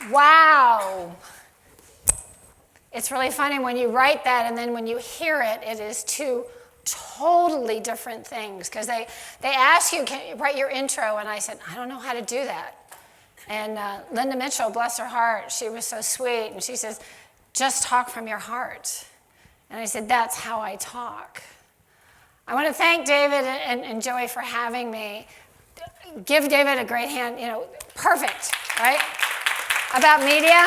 Wow. It's really funny when you write that and then when you hear it, it is two totally different things. Because they ask you, can you write your intro? And I said, I don't know how to do that. And Linda Mitchell, bless her heart, she was so sweet. And she says, just talk from your heart. And I said, that's how I talk. I want to thank David and Joey for having me. Give David a great hand, perfect, right? About media.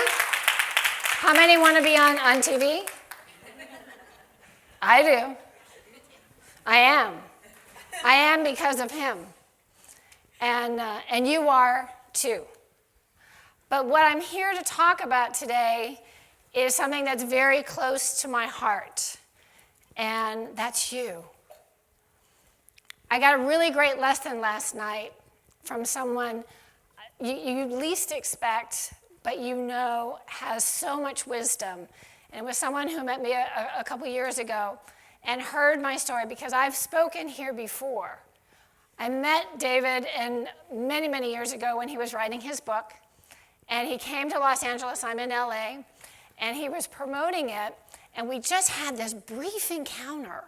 How many want to be on TV? I do. I am. I am because of him. And you are too. But what I'm here to talk about today is something that's very close to my heart. And that's you. I got a really great lesson last night from someone you least expect, but has so much wisdom. And it was someone who met me a couple years ago and heard my story because I've spoken here before. I met David many, many years ago when he was writing his book, and he came to Los Angeles. I'm in LA, and he was promoting it, and we just had this brief encounter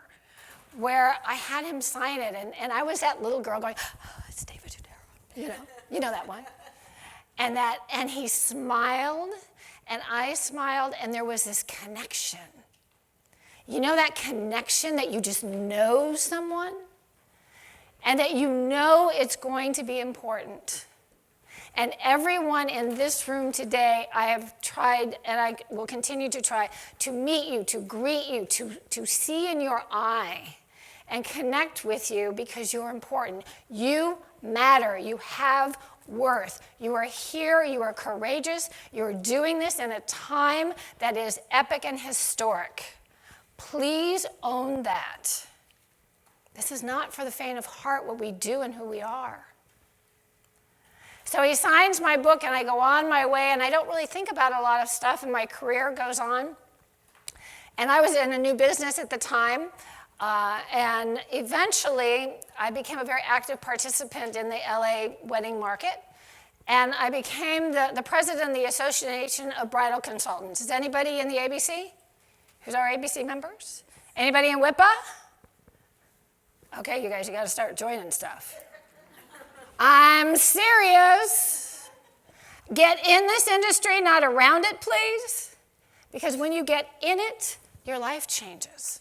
where I had him sign it, and I was that little girl going, oh, it's David Tutera, you know that one. And he smiled, and I smiled, and there was this connection. You know that connection that you just know someone? And that you know it's going to be important. And everyone in this room today, I have tried, and I will continue to try, to meet you, to greet you, to see in your eye, and connect with you because you're important. You matter. You have worth. You are here. You are courageous. You're doing this in a time that is epic and historic. Please own that. This is not for the faint of heart what we do and who we are. So he signs my book, and I go on my way, and I don't really think about a lot of stuff, and my career goes on. And I was in a new business at the time, and eventually I became a very active participant in the LA wedding market, and I became the president of the Association of Bridal Consultants. Is anybody in the ABC? Who's our ABC members? Anybody in WIPA? Okay, you guys, you got to start joining stuff. I'm serious. Get in this industry, not around it, please. Because when you get in it, your life changes.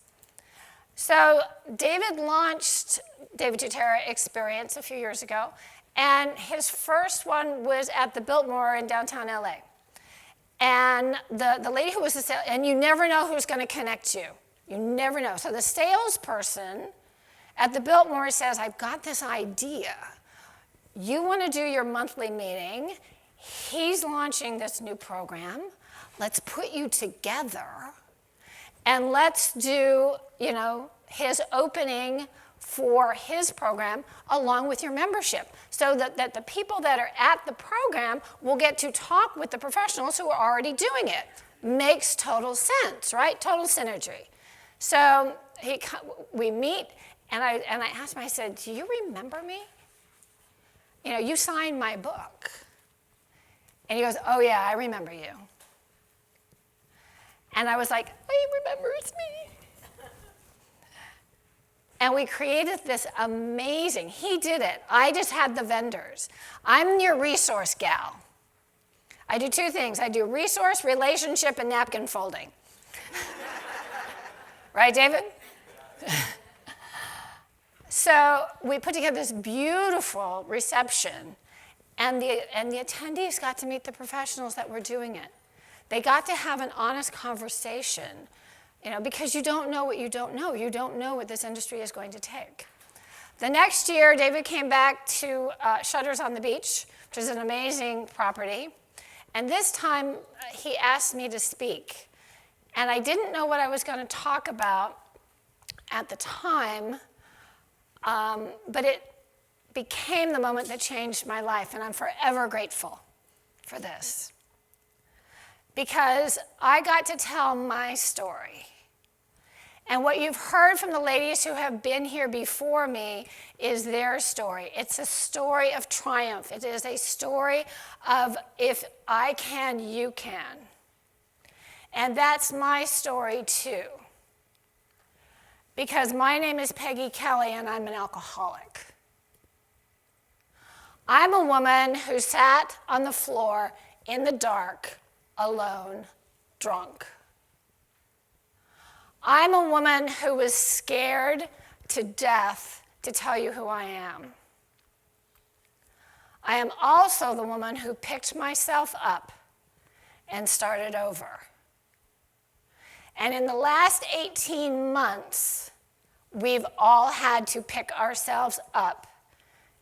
So David launched David Tutera Experience a few years ago, and his first one was at the Biltmore in downtown LA. And the lady who was the sales, and you never know who's going to connect you. You never know. So the salesperson at the Biltmore says, I've got this idea. You want to do your monthly meeting. He's launching this new program. Let's put you together and let's do, his opening for his program along with your membership so that the people that are at the program will get to talk with the professionals who are already doing it. Makes total sense, right? Total synergy. So we meet, and I asked him, I said, do you remember me? You signed my book. And he goes, oh yeah, I remember you. And I was like, he remembers me. And we created this amazing, he did it. I just had the vendors. I'm your resource gal. I do two things. I do resource, relationship, and napkin folding. Right, David? So we put together this beautiful reception, and the attendees got to meet the professionals that were doing it. They got to have an honest conversation, because you don't know what you don't know. You don't know what this industry is going to take. The next year, David came back to Shutters on the Beach, which is an amazing property. And this time, he asked me to speak. And I didn't know what I was going to talk about at the time, but it became the moment that changed my life, and I'm forever grateful for this. Because I got to tell my story. And what you've heard from the ladies who have been here before me is their story. It's a story of triumph. It is a story of if I can, you can. And that's my story too. Because my name is Peggy Kelly and I'm an alcoholic. I'm a woman who sat on the floor in the dark, alone, drunk. I'm a woman who was scared to death to tell you who I am. I am also the woman who picked myself up and started over. And in the last 18 months, we've all had to pick ourselves up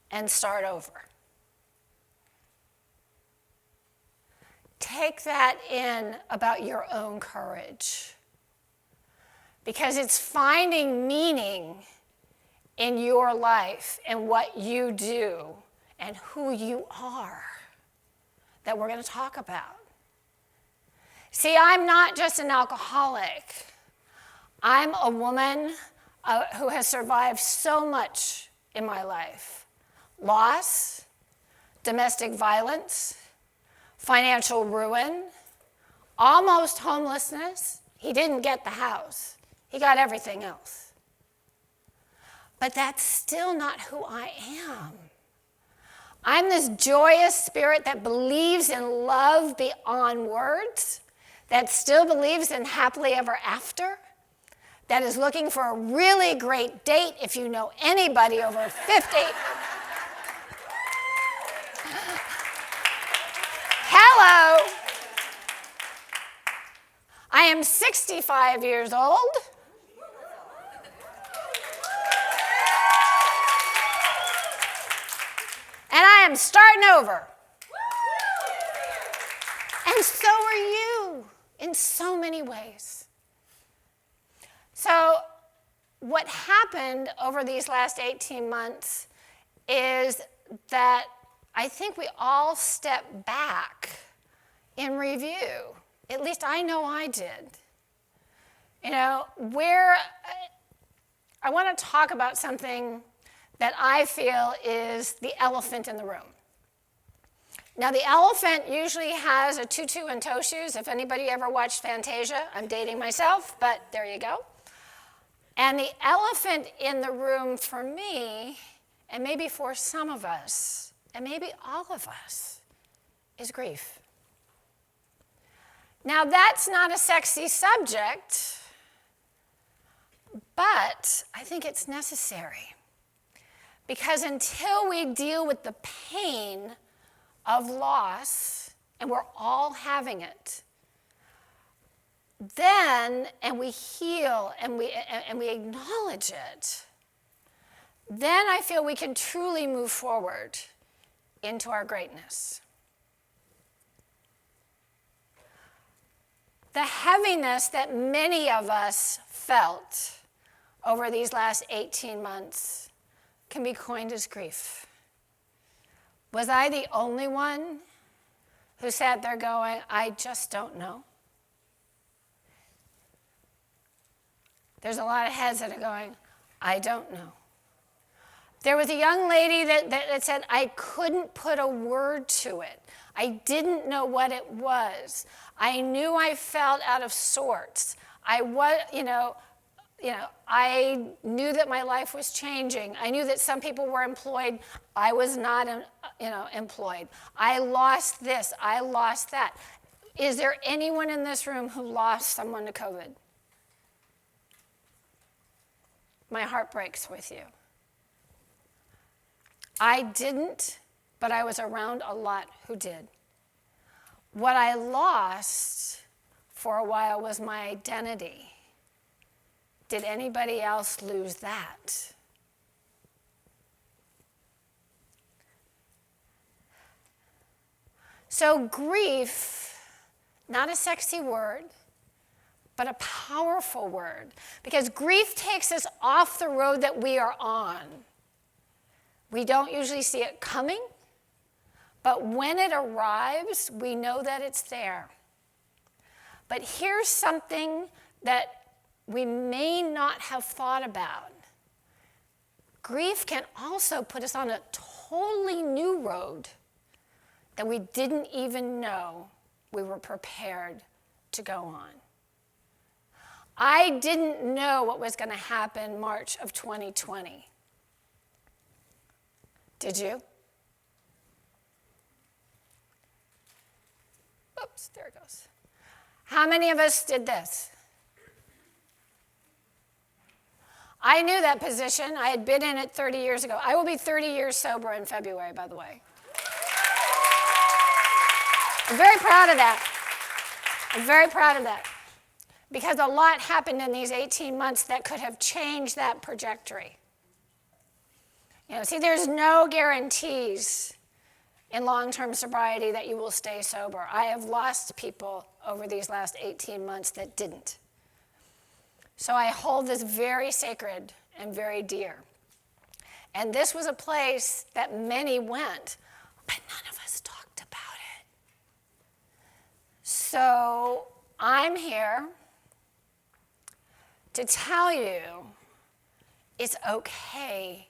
and start over. Take that in about your own courage. Because it's finding meaning in your life and what you do and who you are that we're going to talk about. See, I'm not just an alcoholic. I'm a woman who has survived so much in my life. Loss, domestic violence, financial ruin, almost homelessness. He didn't get the house. He got everything else. But that's still not who I am. I'm this joyous spirit that believes in love beyond words, that still believes in happily ever after, that is looking for a really great date if you know anybody over 50. Hello. I am 65 years old. And I am starting over. And so are you in so many ways. So what happened over these last 18 months is that I think we all stepped back in review. At least I know I did. You know, I want to talk about something that I feel is the elephant in the room. Now, the elephant usually has a tutu and toe shoes. If anybody ever watched Fantasia, I'm dating myself, but there you go. And the elephant in the room for me, and maybe for some of us, and maybe all of us, is grief. Now, that's not a sexy subject, but I think it's necessary. Because until we deal with the pain of loss, and we're all having it, then, and we heal and we acknowledge it, then I feel we can truly move forward into our greatness. The heaviness that many of us felt over these last 18 months can be coined as grief. Was I the only one who sat there going, I just don't know? There's a lot of heads that are going, I don't know. There was a young lady that said, I couldn't put a word to it. I didn't know what it was. I knew I felt out of sorts. I knew that my life was changing. I knew that some people were employed. I was not, employed. I lost this. I lost that. Is there anyone in this room who lost someone to COVID? My heart breaks with you. I didn't, but I was around a lot who did. What I lost for a while was my identity. Did anybody else lose that? So grief, not a sexy word, but a powerful word. Because grief takes us off the road that we are on. We don't usually see it coming, but when it arrives, we know that it's there. But here's something that we may not have thought about. Grief can also put us on a totally new road that we didn't even know we were prepared to go on. I didn't know what was going to happen March of 2020. Did you? Oops, there it goes. How many of us did this? I knew that position. I had been in it 30 years ago. I will be 30 years sober in February, by the way. I'm very proud of that. I'm very proud of that. Because a lot happened in these 18 months that could have changed that trajectory. You know, see, there's no guarantees in long-term sobriety that you will stay sober. I have lost people over these last 18 months that didn't. So I hold this very sacred and very dear. And this was a place that many went, but none of us talked about it. So I'm here to tell you it's okay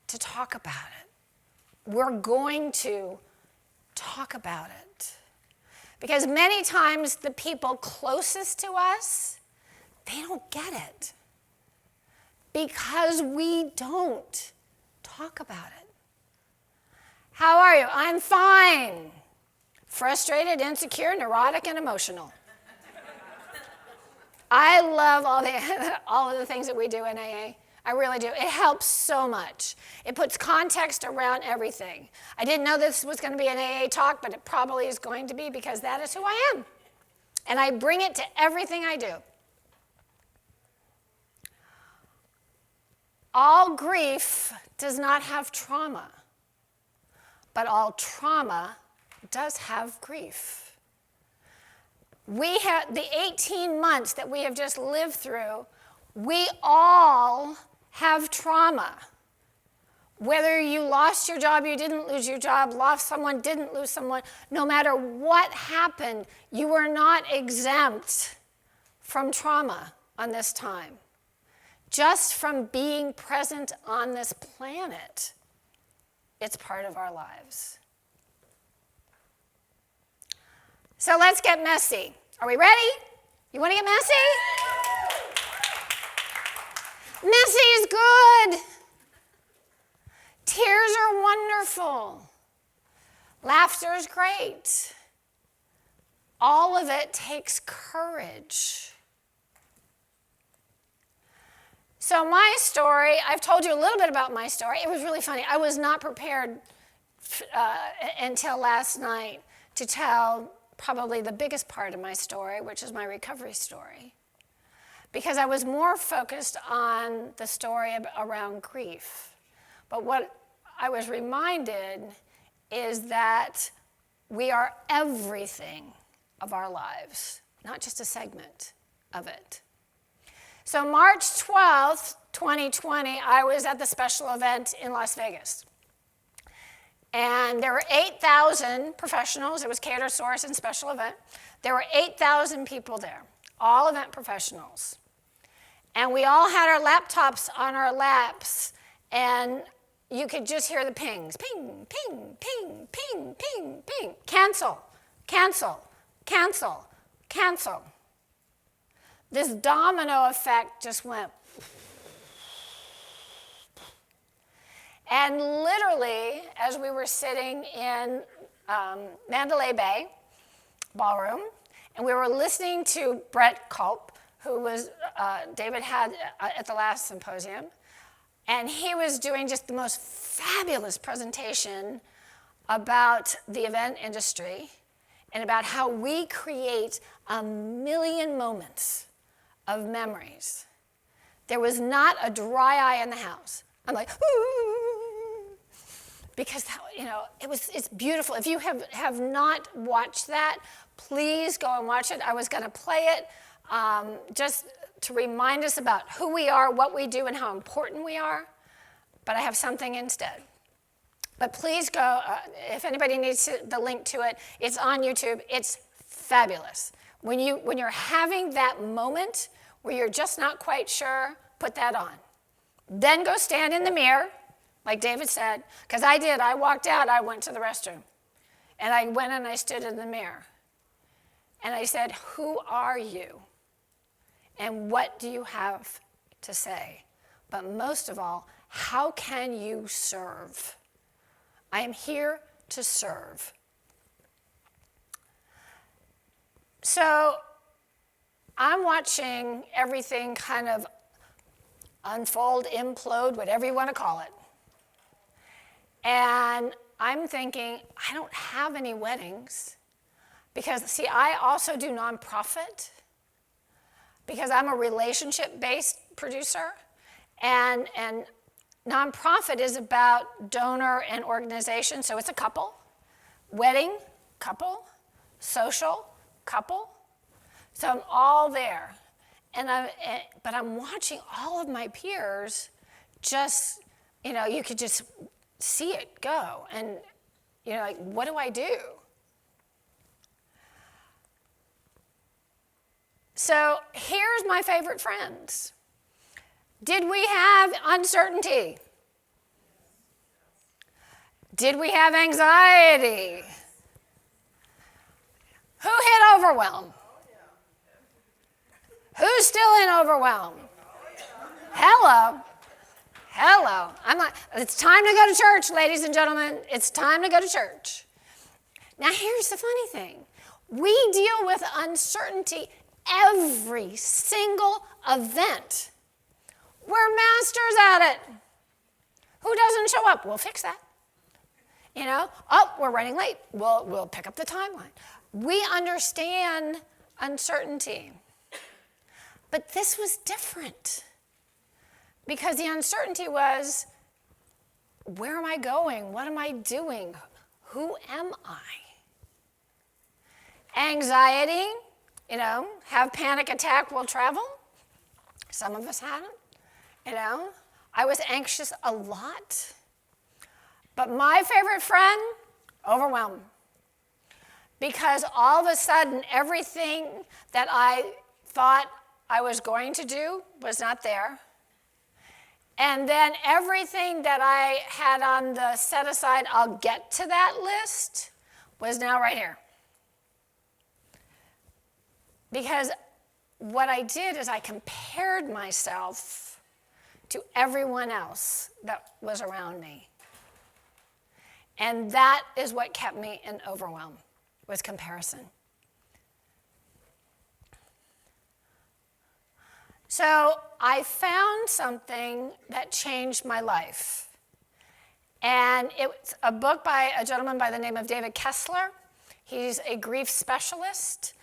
to talk about it. We're going to talk about it. Because many times the people closest to us, they don't get it. Because we don't talk about it. How are you? I'm fine. Frustrated, insecure, neurotic, and emotional. I love all of the things that we do in AA. I really do. It helps so much. It puts context around everything. I didn't know this was going to be an AA talk, but it probably is going to be because that is who I am. And I bring it to everything I do. All grief does not have trauma, but all trauma does have grief. We have the 18 months that we have just lived through, we all have trauma. Whether you lost your job, you didn't lose your job, lost someone, didn't lose someone, no matter what happened, you are not exempt from trauma on this time. Just from being present on this planet, it's part of our lives. So let's get messy. Are we ready? You want to get messy? Messy is good. Tears are wonderful. Laughter is great. All of it takes courage. So my story, I've told you a little bit about my story. It was really funny. I was not prepared until last night to tell probably the biggest part of my story, which is my recovery story. Because I was more focused on the story around grief. But what I was reminded is that we are everything of our lives, not just a segment of it. So March 12th, 2020, I was at the special event in Las Vegas. And there were 8,000 professionals. It was Cater Source and special event. There were 8,000 people there, all event professionals. And we all had our laptops on our laps, and you could just hear the pings. Ping, ping, ping, ping, ping, ping. Cancel, cancel, cancel, cancel. This domino effect just went. And literally, as we were sitting in Mandalay Bay Ballroom, and we were listening to Brett Culp, who was David had at the last symposium, and he was doing just the most fabulous presentation about the event industry and about how we create 1 million moments of memories. There was not a dry eye in the house. I'm like, ooh. Because it's beautiful. If you have not watched that, please go and watch it. I was going to play it just to remind us about who we are, what we do, and how important we are. But I have something instead. But please go, if anybody needs the link to it, it's on YouTube. It's fabulous. When you're having that moment where you're just not quite sure, put that on. Then go stand in the mirror, like David said, because I did. I walked out, I went to the restroom. And I went and I stood in the mirror. And I said, who are you? And what do you have to say? But most of all, how can you serve? I am here to serve. So I'm watching everything kind of unfold, implode, whatever you want to call it. And I'm thinking, I don't have any weddings because, see, I also do nonprofit because I'm a relationship-based producer. And nonprofit is about donor and organization, so it's a couple. Wedding, couple. Social, couple. So I'm all there. But I'm watching all of my peers just, you could just see it go. And, like, what do I do? So here's my favorite friends. Did we have uncertainty? Did we have anxiety? Who hit overwhelm? Who's still in overwhelm? Hello. It's time to go to church, ladies and gentlemen. It's time to go to church. Now, here's the funny thing. We deal with uncertainty every single event. We're masters at it. Who doesn't show up? We'll fix that. We're running late. We'll pick up the timeline. We understand uncertainty. But this was different because the uncertainty was, where am I going? What am I doing? Who am I? Anxiety, have panic attack while travel. Some of us had it, I was anxious a lot. But my favorite friend, overwhelmed. Because all of a sudden, everything that I thought I was going to do was not there. And then everything that I had on the set aside, I'll get to that list, was now right here. Because what I did is I compared myself to everyone else that was around me. And that is what kept me in overwhelm, was comparison. So I found something that changed my life. And it's a book by a gentleman by the name of David Kessler. He's a grief specialist.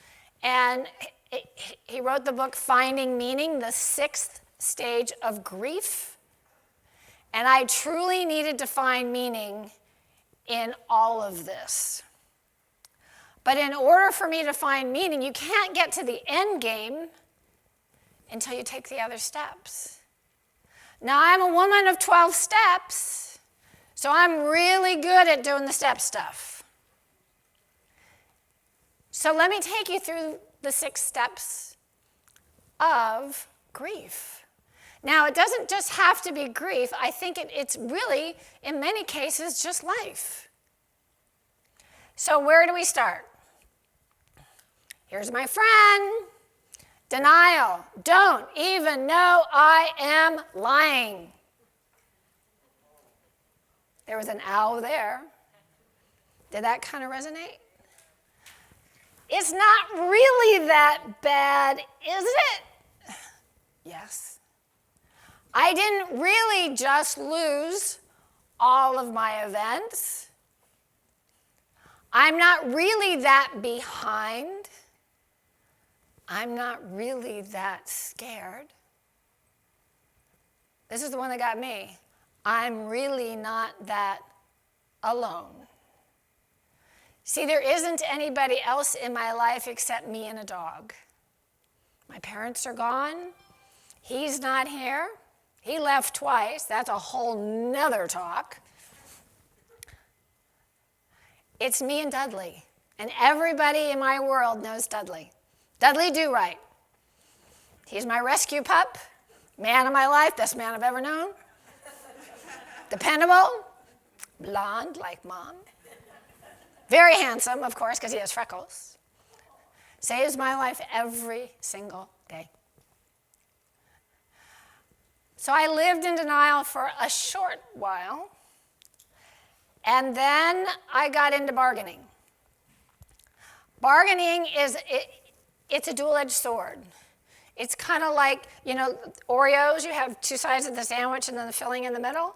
And he wrote the book Finding Meaning, the 6th Stage of Grief. And I truly needed to find meaning in all of this. But in order for me to find meaning, you can't get to the end game until you take the other steps. Now, I'm a woman of 12 steps, so I'm really good at doing the step stuff. So let me take you through the 6 steps of grief. Now, it doesn't just have to be grief. I think it's really, in many cases, just life. So where do we start? Here's my friend. Denial. Don't even know I am lying. There was an ow there. Did that kind of resonate? It's not really that bad, is it? Yes. I didn't really just lose all of my events. I'm not really that behind. I'm not really that scared. This is the one that got me. I'm really not that alone. See, there isn't anybody else in my life except me and a dog. My parents are gone. He's not here. He left twice. That's a whole nother talk. It's me and Dudley. And everybody in my world knows Dudley. Dudley Do Right. He's my rescue pup, man of my life, best man I've ever known. Dependable, blonde like Mom. Very handsome, of course, because he has freckles. Saves my life every single day. So I lived in denial for a short while, and then I got into bargaining. Bargaining it's a dual-edged sword. It's kind of like, Oreos, you have two sides of the sandwich and then the filling in the middle.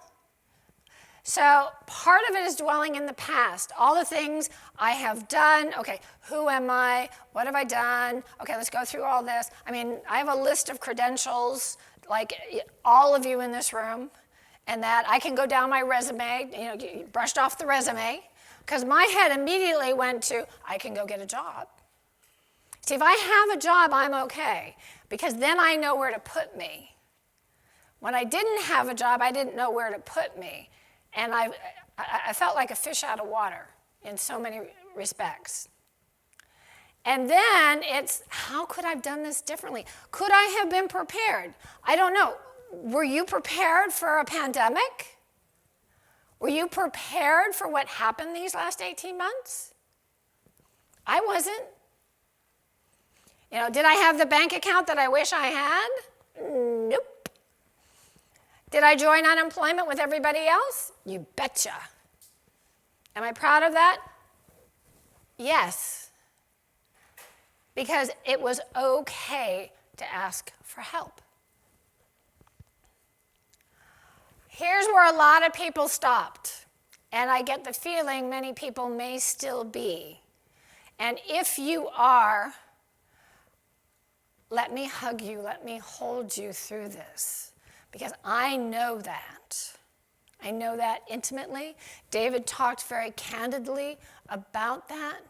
So part of it is dwelling in the past, all the things I have done. Okay, who am I? What have I done? Okay, let's go through all this. I mean, I have a list of credentials, like all of you in this room, and that I can go down my resume, you brushed off the resume, because my head immediately went to, I can go get a job. See, if I have a job, I'm okay, because then I know where to put me. When I didn't have a job, I didn't know where to put me. And I felt like a fish out of water in so many respects. And then it's, how could I have done this differently? Could I have been prepared? I don't know. Were you prepared for a pandemic? Were you prepared for what happened these last 18 months? I wasn't. Did I have the bank account that I wish I had? Nope. Did I join unemployment with everybody else? You betcha. Am I proud of that? Yes. Because it was okay to ask for help. Here's where a lot of people stopped, and I get the feeling many people may still be. And if you are, let me hug you, let me hold you through this. Because I know that. I know that intimately. David talked very candidly about that.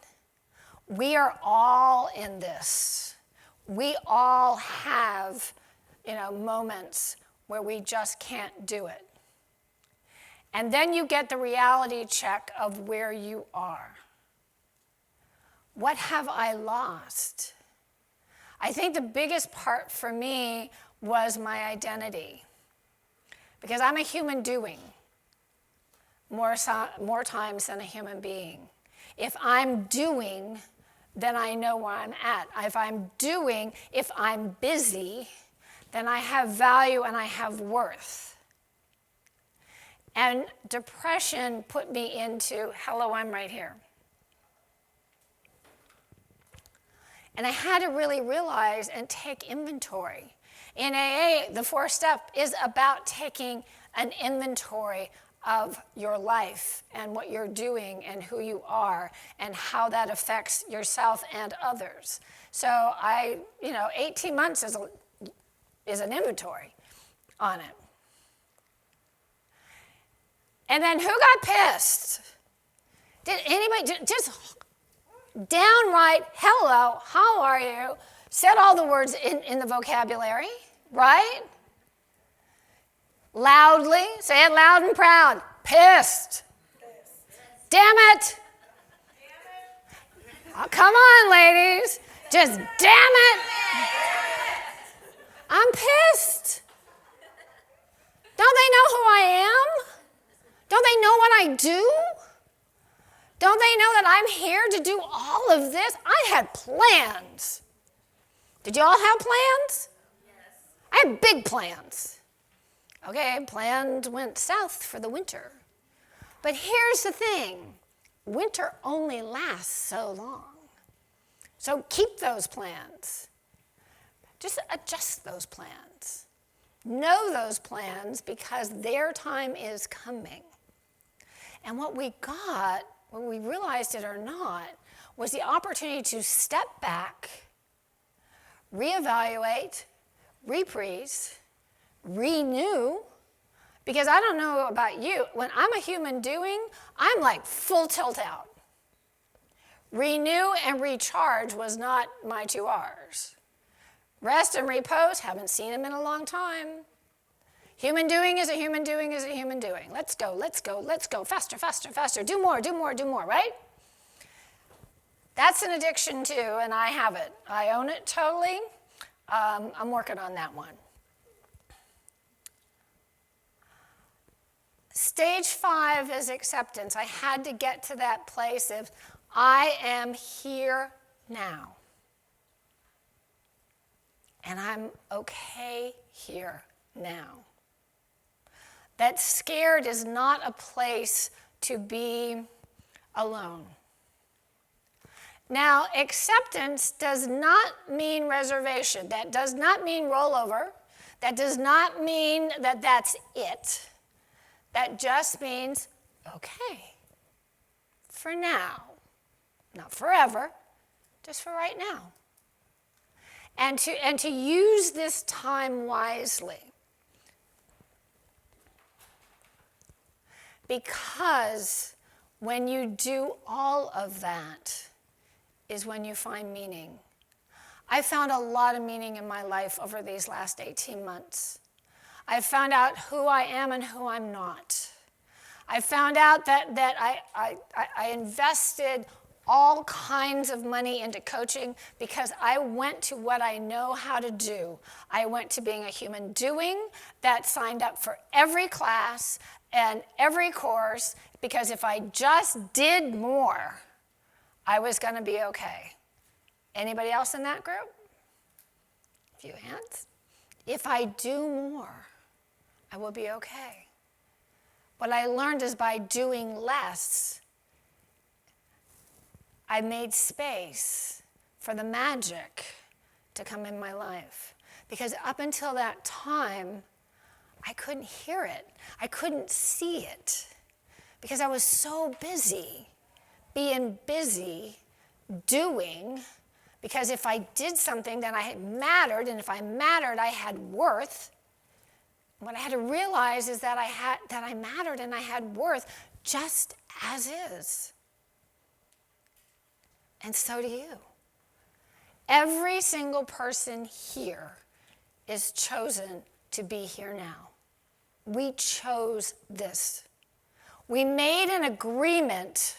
We are all in this. We all have, moments where we just can't do it. And then you get the reality check of where you are. What have I lost? I think the biggest part for me was my identity. Because I'm a human doing more times than a human being. If I'm doing, then I know where I'm at. If I'm busy, then I have value and I have worth. And depression put me into, hello, I'm right here. And I had to really realize and take inventory. In AA, the fourth step is about taking an inventory of your life and what you're doing and who you are and how that affects yourself and others. So 18 months is an inventory on it. And then who got pissed? Did anybody just downright, hello, how are you? Said all the words in the vocabulary, right? Loudly, say it loud and proud. Pissed. Damn it. Oh, come on, ladies. Just damn it. I'm pissed. Don't they know who I am? Don't they know what I do? Don't they know that I'm here to do all of this? I had plans. Did you all have plans? Yes. I had big plans. Okay, plans went south for the winter. But here's the thing. Winter only lasts so long. So keep those plans. Just adjust those plans. Know those plans because their time is coming. And what we got, whether we realized it or not, was the opportunity to step back, reevaluate, reprise, renew, because I don't know about you, when I'm a human doing, I'm like full tilt out. Renew and recharge was not my 2 R's. Rest and repose, haven't seen them in a long time. Human doing is a human doing is a human doing. Let's go, let's go, let's go, faster, faster, faster. Do more, do more, do more, right? That's an addiction too, and I have it. I own it totally. I'm working on that one. Stage 5 is acceptance. I had to get to that place of I am here now. And I'm okay here now. That scared is not a place to be alone. Now, acceptance does not mean reservation. That does not mean rollover. That does not mean that that's it. That just means, okay, for now. Not forever, just for right now. And to use this time wisely. Because when you do all of that is when you find meaning. I found a lot of meaning in my life over these last 18 months. I found out who I am and who I'm not. I found out that I invested all kinds of money into coaching because I went to what I know how to do. I went to being a human doing that signed up for every class and every course because if I just did more, I was going to be okay. Anybody else in that group? A few hands. If I do more, I will be okay. What I learned is by doing less, I made space for the magic to come in my life. Because up until that time, I couldn't hear it. I couldn't see it. Because I was so busy, being busy, doing. Because if I did something, then I mattered. And if I mattered, I had worth. What I had to realize is that I mattered and I had worth just as is. And so do you. Every single person here is chosen to be here now. We chose this. We made an agreement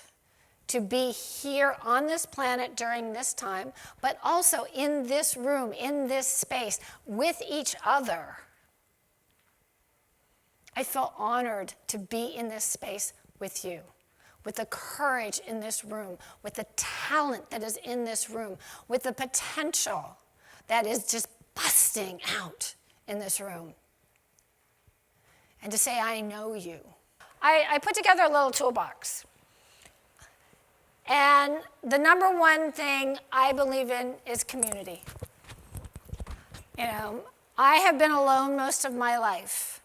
to be here on this planet during this time, but also in this room, in this space, with each other. I feel honored to be in this space with you, with the courage in this room, with the talent that is in this room, with the potential that is just busting out in this room. And to say, I know you. I put together a little toolbox. And the number one thing I believe in is community. You know, I have been alone most of my life.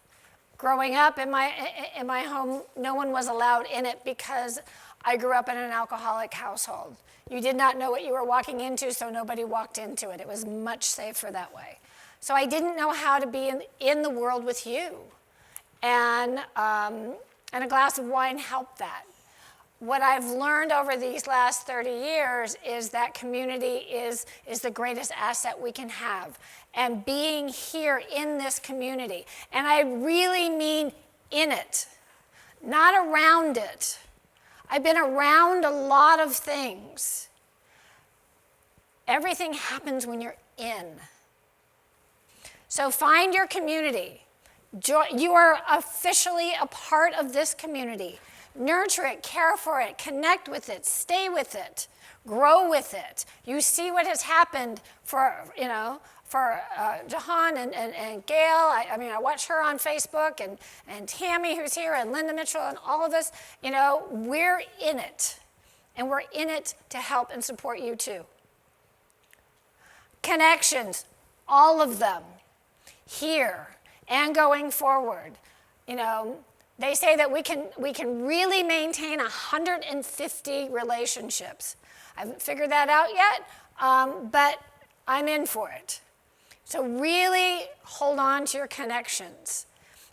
Growing up in my home, no one was allowed in it because I grew up in an alcoholic household. You did not know what you were walking into, so nobody walked into it. It was much safer that way. So I didn't know how to be in the world with you. And a glass of wine helped that. What I've learned over these last 30 years is that community is the greatest asset we can have. And being here in this community, and I really mean in it, not around it. I've been around a lot of things. Everything happens when you're in. So find your community. You are officially a part of this community. Nurture it, care for it, connect with it, stay with it, grow with it. You see what has happened for Jahan and Gail. I watch her on Facebook and Tammy who's here and Linda Mitchell and all of us. You know, we're in it. And we're in it to help and support you too. Connections, all of them, here and going forward. You know, they say that we can really maintain 150 relationships. I haven't figured that out yet, but I'm in for it. So really hold on to your connections,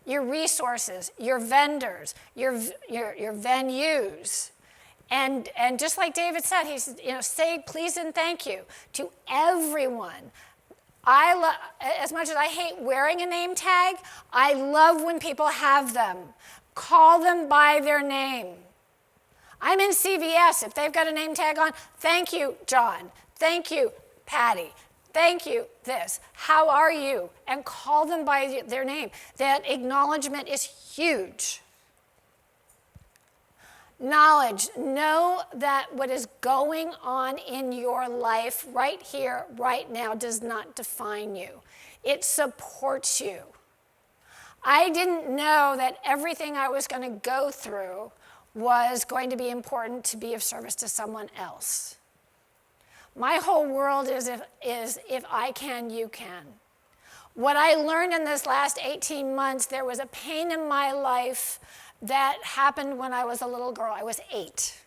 your resources, your vendors, your venues. And just like David said, he said, say please and thank you to everyone. As much as I hate wearing a name tag, I love when people have them. Call them by their name. I'm in CVS. If they've got a name tag on, thank you, John. Thank you, Patty. thank you, this, how are you, and call them by their name. That acknowledgement is huge. Knowledge, know that what is going on in your life right here, right now, does not define you. It supports you. I didn't know that everything I was going to go through was going to be important to be of service to someone else. My whole world is if I can, you can. What I learned in this last 18 months, there was a pain in my life that happened when I was a little girl. I was 8,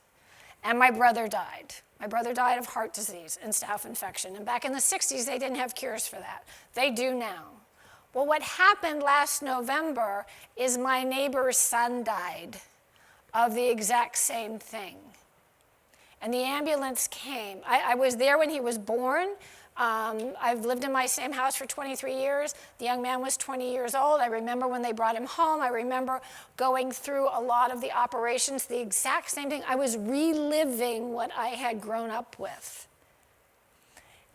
and my brother died. My brother died of heart disease and staph infection. And back in the 60s, they didn't have cures for that. They do now. Well, what happened last November is my neighbor's son died of the exact same thing. And the ambulance came. I was there when he was born. I've lived in my same house for 23 years. The young man was 20 years old. I remember when they brought him home. I remember going through a lot of the operations, the exact same thing. I was reliving what I had grown up with.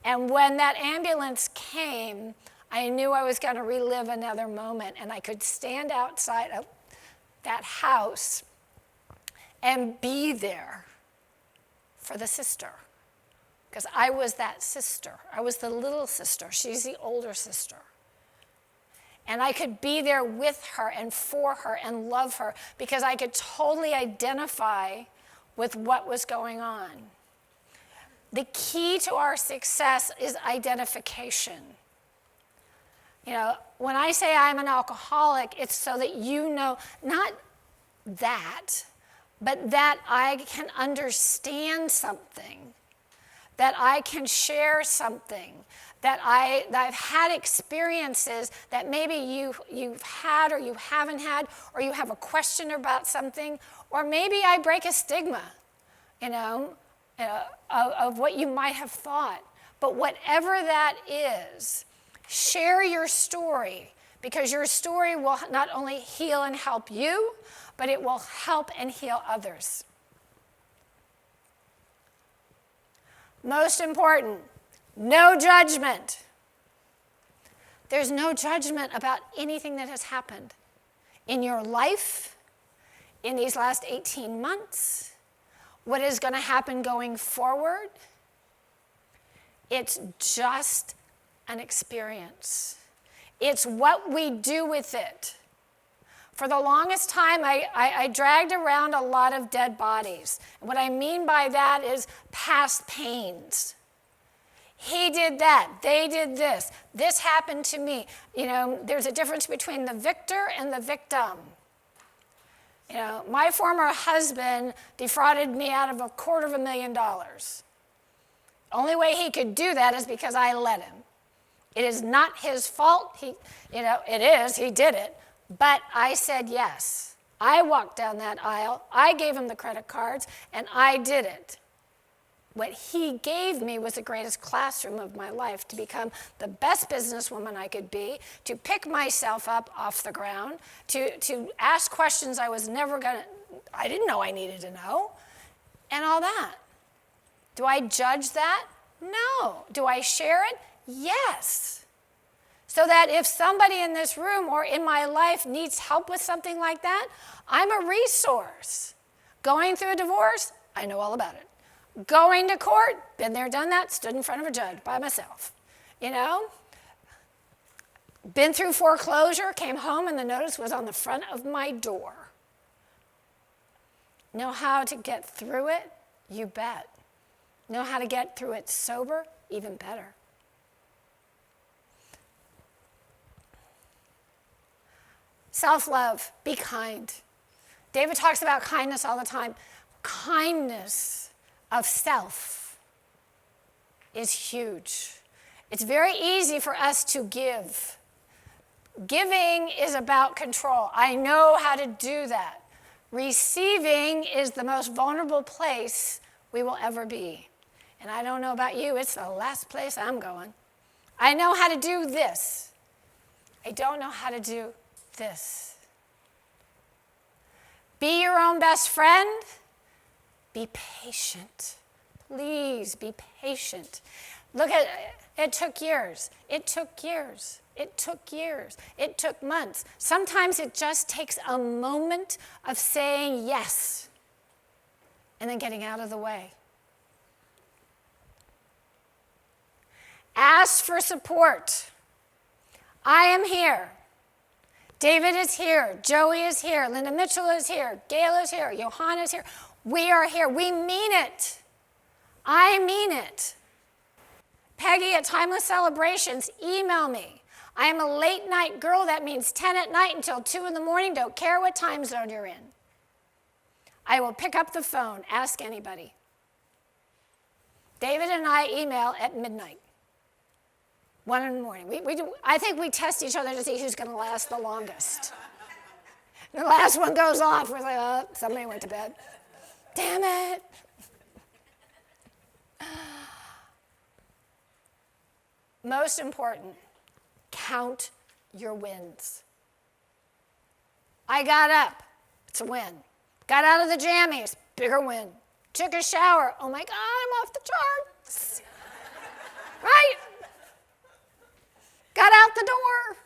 And when that ambulance came, I knew I was going to relive another moment, and I could stand outside of that house and be there for the sister. Because I was that sister. I was the little sister. She's the older sister. And I could be there with her and for her and love her because I could totally identify with what was going on. The key to our success is identification. You know, when I say I'm an alcoholic, it's so that you know, not that, but that I can understand something, that I can share something, that I've had experiences that maybe you've had or you haven't had, or you have a question about something, or maybe I break a stigma, of what you might have thought. But whatever that is, share your story, because your story will not only heal and help you, but it will help and heal others. Most important, no judgment. There's no judgment about anything that has happened in your life, in these last 18 months, what is going to happen going forward. It's just an experience. It's what we do with it. For the longest time, I dragged around a lot of dead bodies. What I mean by that is past pains. He did that. They did this. This happened to me. There's a difference between the victor and the victim. My former husband defrauded me out of $250,000. Only way he could do that is because I let him. It is not his fault. It is. He did it. But I said yes. I walked down that aisle. I gave him the credit cards, and I did it. What he gave me was the greatest classroom of my life, to become the best businesswoman I could be, to pick myself up off the ground, to ask questions I didn't know I needed to know, and all that. Do I judge that? No. Do I share it? Yes. So that if somebody in this room or in my life needs help with something like that, I'm a resource. Going through a divorce, I know all about it. Going to court, been there, done that, stood in front of a judge by myself. Been through foreclosure, came home and the notice was on the front of my door. Know how to get through it? You bet. Know how to get through it sober? Even better. Self-love, be kind. David talks about kindness all the time. Kindness of self is huge. It's very easy for us to give. Giving is about control. I know how to do that. Receiving is the most vulnerable place we will ever be. And I don't know about you, it's the last place I'm going. I know how to do this. I don't know how to do this. Be your own best friend. Be patient. Please be patient. Look at it took years. It took years. It took years. It took months. Sometimes it just takes a moment of saying yes and then getting out of the way. Ask for support. I am here. David is here. Joey is here. Linda Mitchell is here. Gail is here. Johanna is here. We are here. We mean it. I mean it. Peggy at Timeless Celebrations, email me. I am a late night girl. That means 10 at night until 2 in the morning. Don't care what time zone you're in. I will pick up the phone. Ask anybody. David and I email at midnight. 1 in the morning. I think we test each other to see who's going to last the longest. The last one goes off. We're like, oh, somebody went to bed. Damn it. Most important, count your wins. I got up. It's a win. Got out of the jammies. Bigger win. Took a shower. Oh my God, I'm off the charts. Right? Got out the door.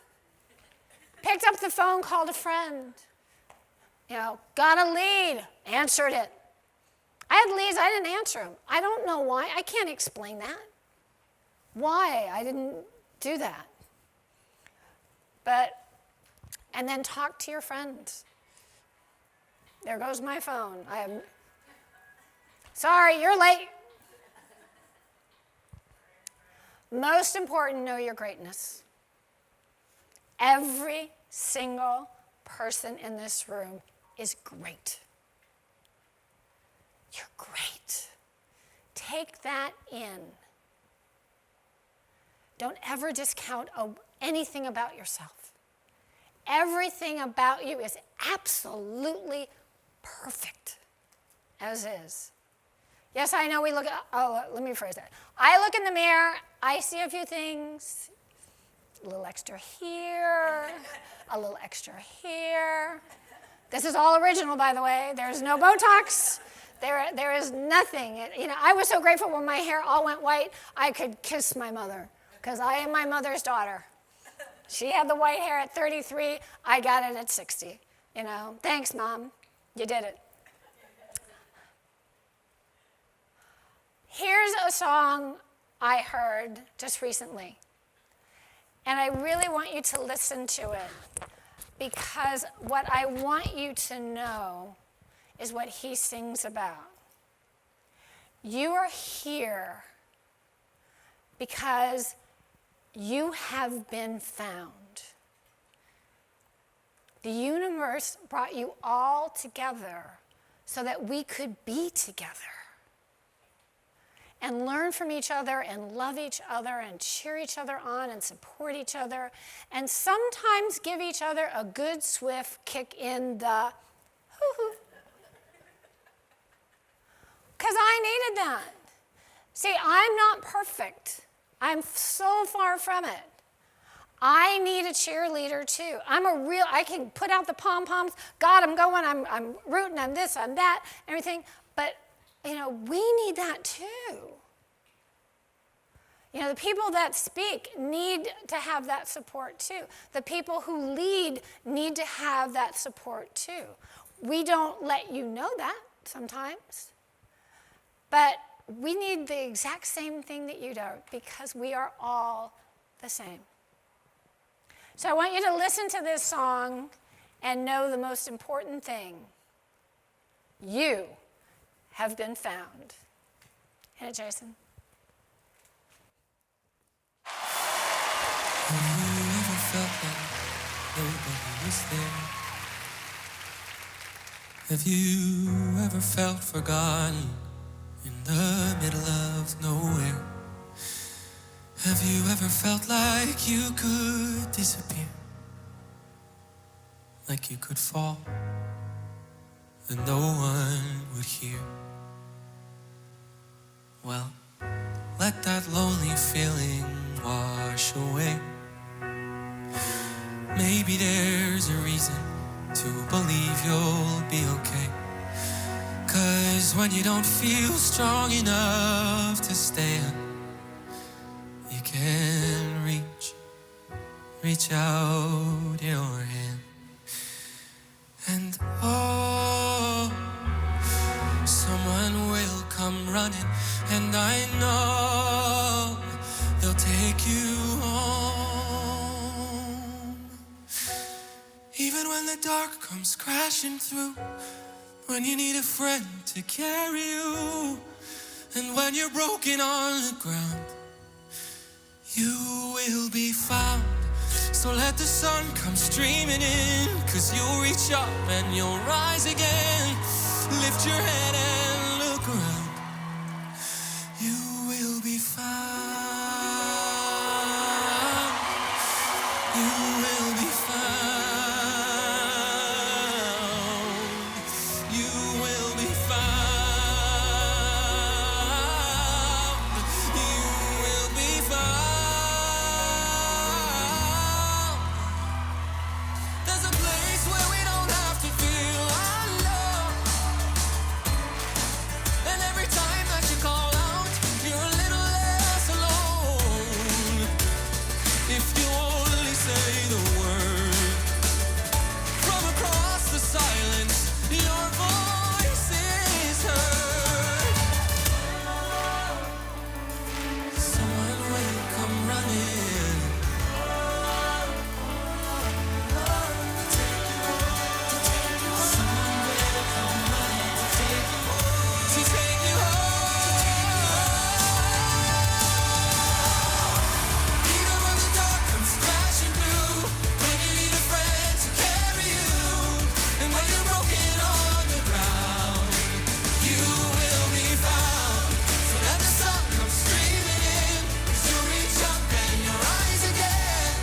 Picked up the phone, called a friend. Got a lead. Answered it. I had leads, I didn't answer them. I don't know why. I can't explain that. Why I didn't do that. And then talk to your friends. There goes my phone. Sorry, you're late. Most important, know your greatness. Every single person in this room is great. You're great. Take that in. Don't ever discount anything about yourself. Everything about you is absolutely perfect as is. Yes, I know we look at, let me phrase that. I look in the mirror, I see a few things, a little extra here, a little extra here. This is all original, by the way. There's no Botox. There is nothing. I was so grateful when my hair all went white, I could kiss my mother, because I am my mother's daughter. She had the white hair at 33, I got it at 60. Thanks, Mom. You did it. Here's a song I heard just recently, and I really want you to listen to it, because what I want you to know is what he sings about. You are here because you have been found. The universe brought you all together so that we could be together and learn from each other and love each other and cheer each other on and support each other and sometimes give each other a good swift kick in the hoo-hoo. Because I needed that. See, I'm not perfect. I'm so far from it. I need a cheerleader too. I can put out the pom-poms. God, I'm going, I'm rooting, I'm this, I'm that, everything. But, we need that too. The people that speak need to have that support too. The people who lead need to have that support too. We don't let you know that sometimes. But we need the exact same thing that you do, because we are all the same. So I want you to listen to this song and know the most important thing. You have been found. Hit it, Jason. Have you ever felt like nobody was there? Have you ever felt forgotten in the middle of nowhere? Have you ever felt like you could disappear? Like you could fall and no one would hear? Well, let that lonely feeling wash away. Maybe there's a reason to believe you'll be okay. 'Cause when you don't feel strong enough to stand, reach out your hand. And oh, someone will come running, and I know they'll take you home. Even when the dark comes crashing through, when you need a friend to carry you, and when you're broken on the ground, you will be found. So let the sun come streaming in, 'cause you'll reach up and you'll rise again. Lift your head and look around. You will be found. You will be found. You will be found. You will be found. There's a place where we don't have to feel alone. And every time that you call out, you're a little less alone. If you only say the word, from across the silence, your voice is heard. Someone will come running. Someone will come running to take you home. To take you home. Even when the dark comes crashing through, when you need a friend to carry you, and when you're broken on the ground, you will be found. So let the sun come streaming in, 'cause you'll reach up and you'll rise again.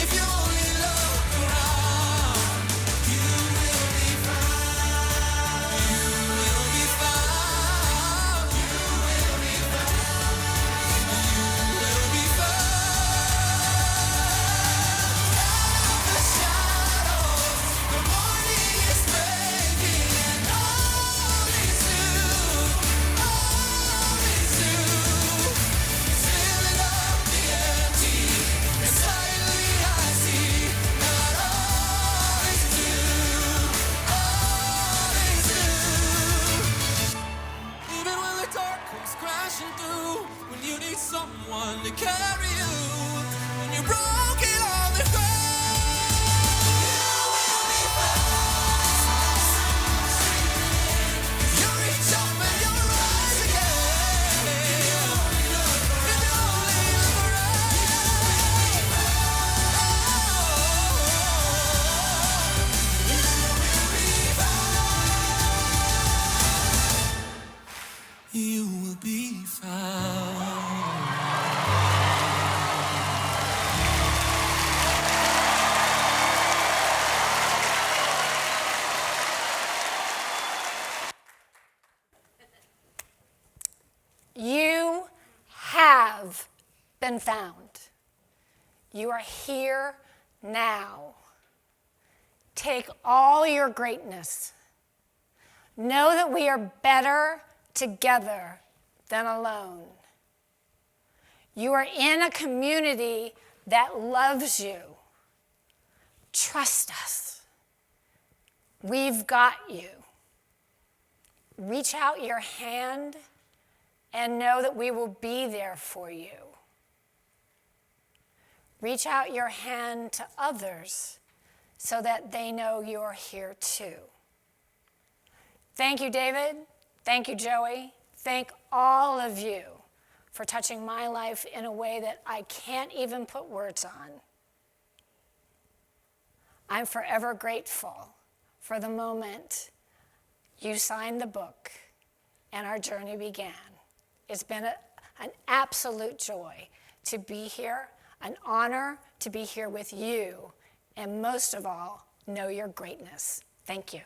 If you only look around, you will be found. You will be found. You will be found. You will be found. The shadows, the morning is breaking, and all is new. All is new. It's filling up the empty, and suddenly I see that all is new. All is new. Even when the dark comes crashing through, when you need someone to carry you, when you're broken on the ground, you will be found. You reach up and you'll rise again. If you only look around, you will be found. You will be found. You have been found. You are here now. Take all your greatness. Know that we are better together than alone. You are in a community that loves you. Trust us. We've got you. Reach out your hand and know that we will be there for you. Reach out your hand to others so that they know you're here too. Thank you, David. Thank you, Joey. Thank all of you for touching my life in a way that I can't even put words on. I'm forever grateful for the moment you signed the book and our journey began. It's been an absolute joy to be here, an honor to be here with you, and most of all, know your greatness. Thank you.